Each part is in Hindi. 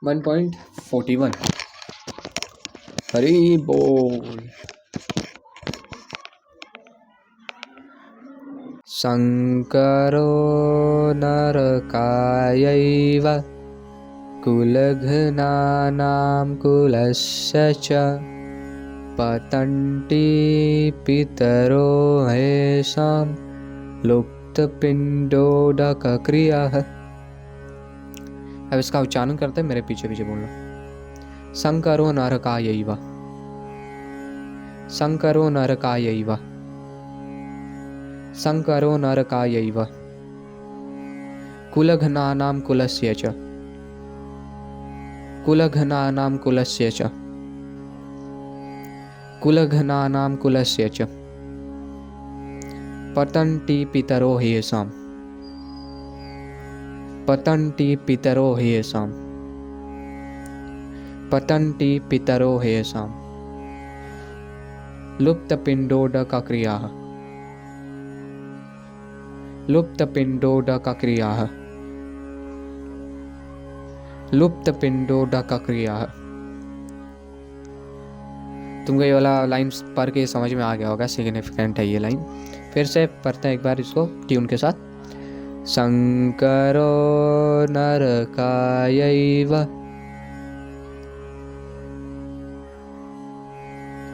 1.41 हरी बोल। शङ्करो नरकायैव कुलघ्नानां कुलस्य च पतन्ति पितरो हेषां लुप्तपिण्डोदकक्रियाः। अब इसका उच्चारण करते हैं, मेरे पीछे पीछे बोलना। शङ्करो नरकायैव, शङ्करो नरकायैव, शङ्करो नरकायैव कुलघ्नानां कुलस्य च, कुलघ्नानां कुलस्य च, कुलघ्नानां कुलस्य च पतन्ति पितरो हेषां, पतन्ति पितरो हेषां, पतन्ति पितरो हेषां लुप्तपिण्डोदकक्रियाः, लुप्तपिण्डोदकक्रियाः, लुप्तपिण्डोदकक्रियाः। तुमको ये वाला लाइन पढ़ के समझ में आ गया होगा, सिग्निफिकेंट है ये लाइन। फिर से पढ़ते हैं एक बार इसको ट्यून के साथ। शङ्करो नरकायैव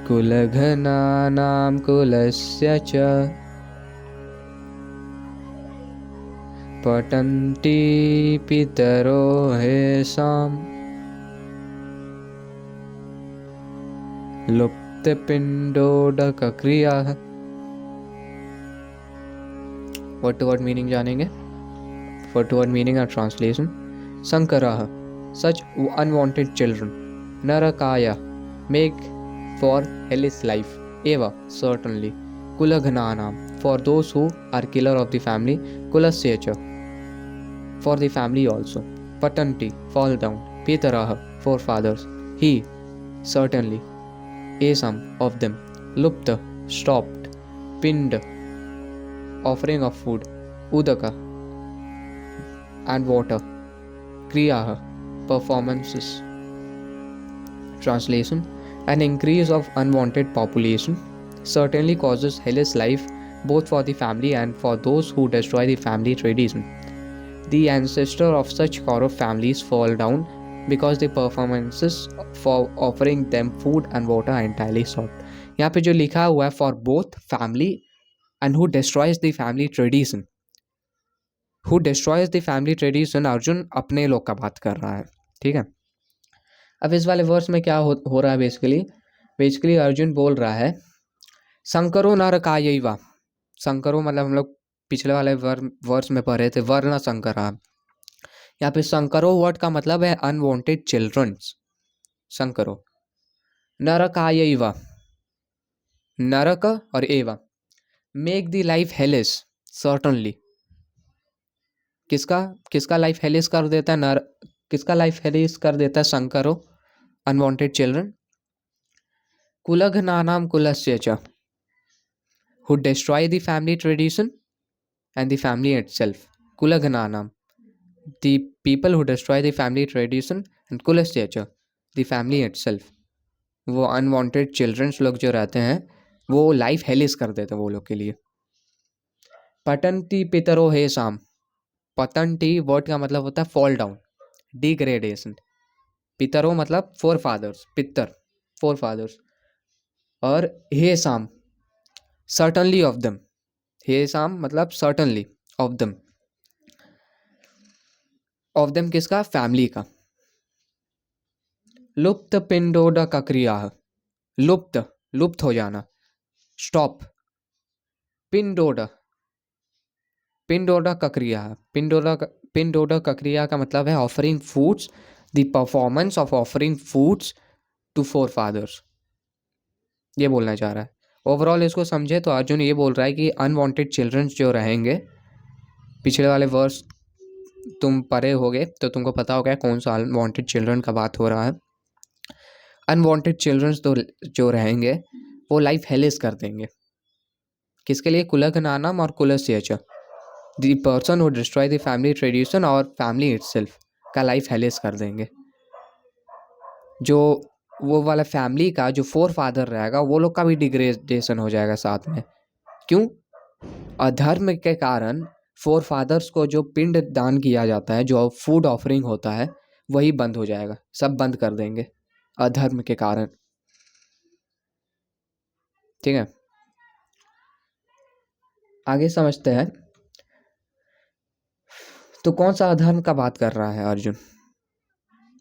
कुलघ्नानां कुलस्य च पतन्ति पितरो हेषां लुप्तपिण्डोदकक्रियाः। वर्ड टू वर्ड मीनिंग जानेंगे। वर्ड टू वर्ड मीनिंग और translation. शंकरः, such unwanted children. Narakaya, make for hellish life. Eva, certainly. Kulagnanam, for those who are killer of the family. Kulasya, for the family also. Patanti, fall down. Pitarah, forefathers. He, certainly. Esam, of them. Lupta, stopped. Pind, offering of food. Udaka, and water. Kriyaha, performances. Translation. An increase of unwanted population certainly causes hellish life both for the family and for those who destroy the family tradition. The ancestor of such corrupt families fall down because the performances for offering them food and water are entirely stopped. यहाँ पे जो लिखा हुआ है for both family and who destroys the family tradition, who destroys the family tradition, Arjun अपने लोग का बात कर रहा है, ठीक है। अब इस वाले वर्स में क्या हो रहा है बेसिकली अर्जुन बोल रहा है शंकरो नरकायैव। शंकरो मतलब हम लोग पिछले वाले वर्स में पढ़े थे वर्ण शंकरा। यहाँ पे शंकरो वर्ड का मतलब है अनवांटेड चिल्ड्रंस। शंकरो नरकायैव, नरक और एव, make the life hellish, certainly. किसका लाइफ हेलिश कर देता है? किसका लाइफ हेलिश कर देता है? शंकरो, अनवांटेड चिल्ड्रन। कुलघ्नानां कुलस्य च, who destroy the family tradition and the family itself. Kulagnanam, the people who destroy the family tradition, and kulasya cha, the family itself. वो unwanted children लोग जो रहते हैं वो लाइफ हेलिस कर देते हैं वो लोग के लिए। पतन्ति पितरो हेषां, पतन्ति वर्ड का मतलब होता है फॉल डाउन, डिग्रेडेशन। पितरो मतलब फोर फादर्स, पितर फोर फादर्स, और हेषां certainly of them, हेषां मतलब certainly of them, of them किसका? फैमिली का। लुप्त पिंडोदकक्रियाः, लुप्त हो जाना, स्टॉप। पिंडोदकक्रियाः, पिंडोदकक्रिया का मतलब है offering foods, the performance of offering foods to forefathers, ये बोलना चाह रहा है। ओवरऑल इसको समझे तो अर्जुन ये बोल रहा है कि अनवांटेड चिल्ड्रंस जो रहेंगे, पिछले वाले वर्स तुम पढ़े होगे तो तुमको पता होगा कौन सा अनवांटेड चिल्ड्रन का बात हो रहा है। अनवांटेड चिल्ड्रंस तो जो रहेंगे वो लाइफ हेलिस कर देंगे। किसके लिए? कुलघ्नानाम और कुलस्य च, the person who destroy the family tradition और फैमिली इटसेल्फ का लाइफ हेलिस कर देंगे। जो वो वाला फैमिली का जो फोर फादर रहेगा वो लोग का भी डिग्रेडेशन हो जाएगा साथ में। क्यों? अधर्म के कारण फोर फादर्स को जो पिंड दान किया जाता है, जो फूड ऑफरिंग होता है, वही बंद हो जाएगा, सब बंद कर देंगे अधर्म के कारण। ठीक है, आगे समझते हैं। तो कौन सा अधर्म का बात कर रहा है अर्जुन?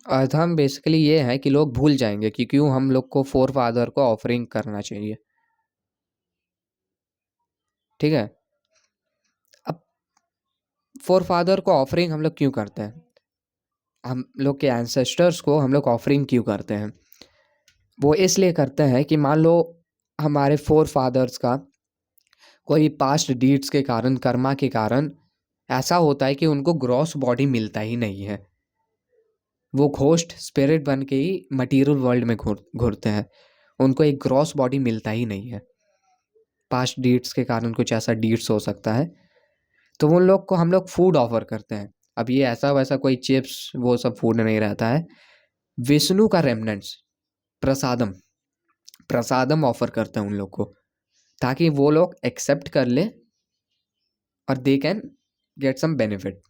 अधर्म बेसिकली ये है कि लोग भूल जाएंगे कि क्यों हम लोग को फोर फादर को ऑफरिंग करना चाहिए। ठीक है, अब फोर फादर को ऑफरिंग हम लोग क्यों करते हैं? हम लोग के एंसेस्टर्स को हम लोग ऑफरिंग क्यों करते हैं? वो इसलिए करते हैं कि मान लो हमारे फोर फादर्स का कोई पास्ट डीड्स के कारण, कर्मा के कारण ऐसा होता है कि उनको ग्रॉस बॉडी मिलता ही नहीं है। वो घोस्ट स्पिरिट बन के ही मटीरियल वर्ल्ड में घूरते हैं, उनको एक ग्रॉस बॉडी मिलता ही नहीं है। पास्ट डीड्स के कारण कुछ ऐसा डीड्स हो सकता है, तो उन लोग को हम लोग फूड ऑफर करते हैं। अब ये ऐसा वैसा कोई चिप्स वो सब फूड नहीं रहता है, विष्णु का रेमनेंट्स, प्रसादम, प्रसादम ऑफर करते हैं उन लोग को, ताकि वो लोग एक्सेप्ट कर ले और they can get some benefit.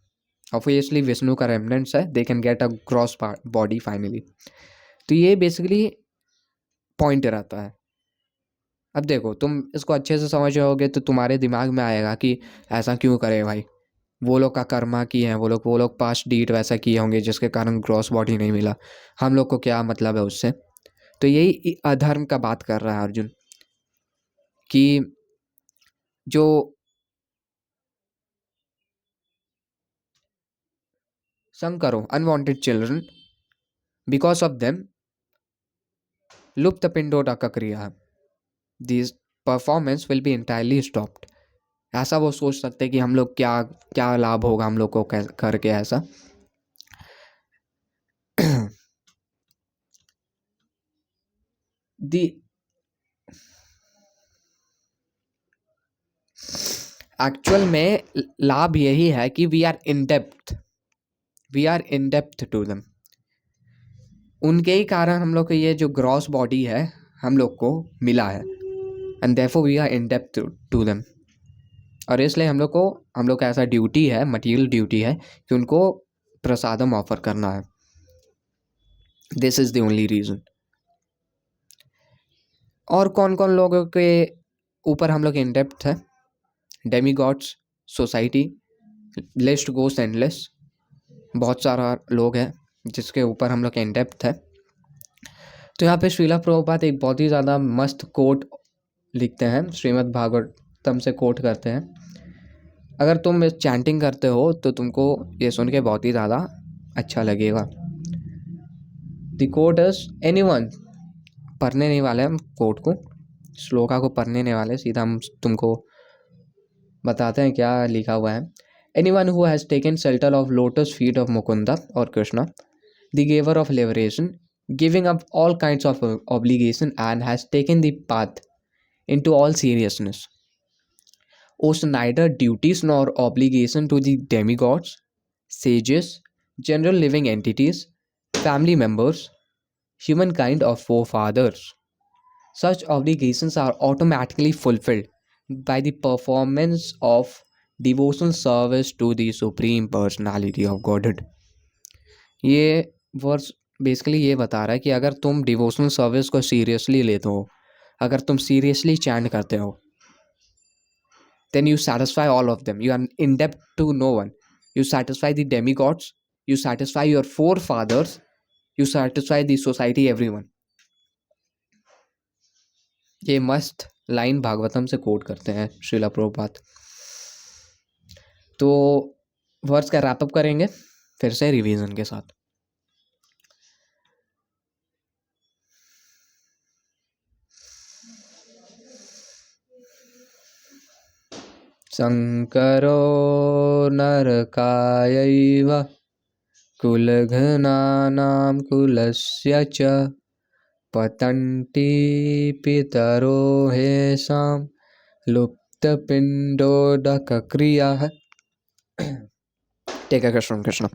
Obviously Vishnu का रेमनेंट्स है, they can get a gross body finally. तो ये बेसिकली पॉइंट रहता है। अब देखो, तुम इसको अच्छे से समझ रहोगे तो तुम्हारे दिमाग में आएगा कि ऐसा क्यों करे भाई, वो लोग का कर्मा की है, वो लोग पास्ट डीड वैसा किए होंगे जिसके कारण ग्रॉस बॉडी नहीं मिला, हम लोग को क्या मतलब है उससे। तो यही अधर्म का बात कर रहा है अर्जुन, कि जो संकरो unwanted children, because of them लुप्त पिंडोदा का क्रिया, this performance will be entirely stopped. ऐसा वो सोच सकते हैं कि हम लोग क्या क्या लाभ होगा हम लोग को करके ऐसा। दी एक्चुअल में लाभ यही है कि वी आर इन डेप्थ टू देम। उनके ही कारण हम लोग को ये जो ग्रॉस बॉडी है हम लोग को मिला है, and therefore we are in डेप्थ टू देम। और इसलिए हम लोग का ऐसा ड्यूटी है, मटीरियल ड्यूटी है, कि उनको प्रसादम ऑफर करना है। This is the only reason. और कौन कौन लोगों के ऊपर हम लोग इन डेप्थ है? Demigods, society, list goes endless, बहुत सारा लोग हैं जिसके ऊपर हम लोग इन डेप्थ है। तो यहाँ पे श्रीला प्रभुपाद एक बहुत ही ज़्यादा मस्त कोट लिखते हैं, श्रीमद् भागवतम से कोट करते हैं। अगर तुम इस चैंटिंग करते हो तो तुमको ये सुन के बहुत ही ज़्यादा अच्छा लगेगा। द कोट इज, एनीवन, पढ़ने नहीं वाले हम कोट को, श्लोका को पढ़ने नहीं वाले, सीधा हम तुमको बताते हैं क्या लिखा हुआ है। Anyone who has taken shelter of lotus feet of Mukunda और Krishna, the giver of liberation, giving up all kinds of obligation, and has taken the path into all seriousness, owes neither duties nor obligation to the demigods, sages, general living entities, family members, humankind, or forefathers. Such obligations are automatically fulfilled by the performance of devotional service to the Supreme Personality of Godhead. ये वर्स बेसिकली ये बता रहा है कि अगर तुम डिवोशनल सर्विस को सीरियसली लेते हो, अगर तुम सीरियसली चैंट करते हो, then you satisfy all of them, you are in डेप्थ to no one, you satisfy the demigods, you satisfy your forefathers, you satisfy the society, everyone. ये मस्त लाइन भागवतम से कोट करते हैं श्रीला प्रभुपाद। तो वर्स का रैपअप करेंगे फिर से रिवीजन के साथ। शङ्करो नरकायैव कुलघ्नानां कुलस्य च पतन्ति पितरो हेषां लुप्तपिण्डोदकक्रियाः। टेक कृष्ण कृष्ण।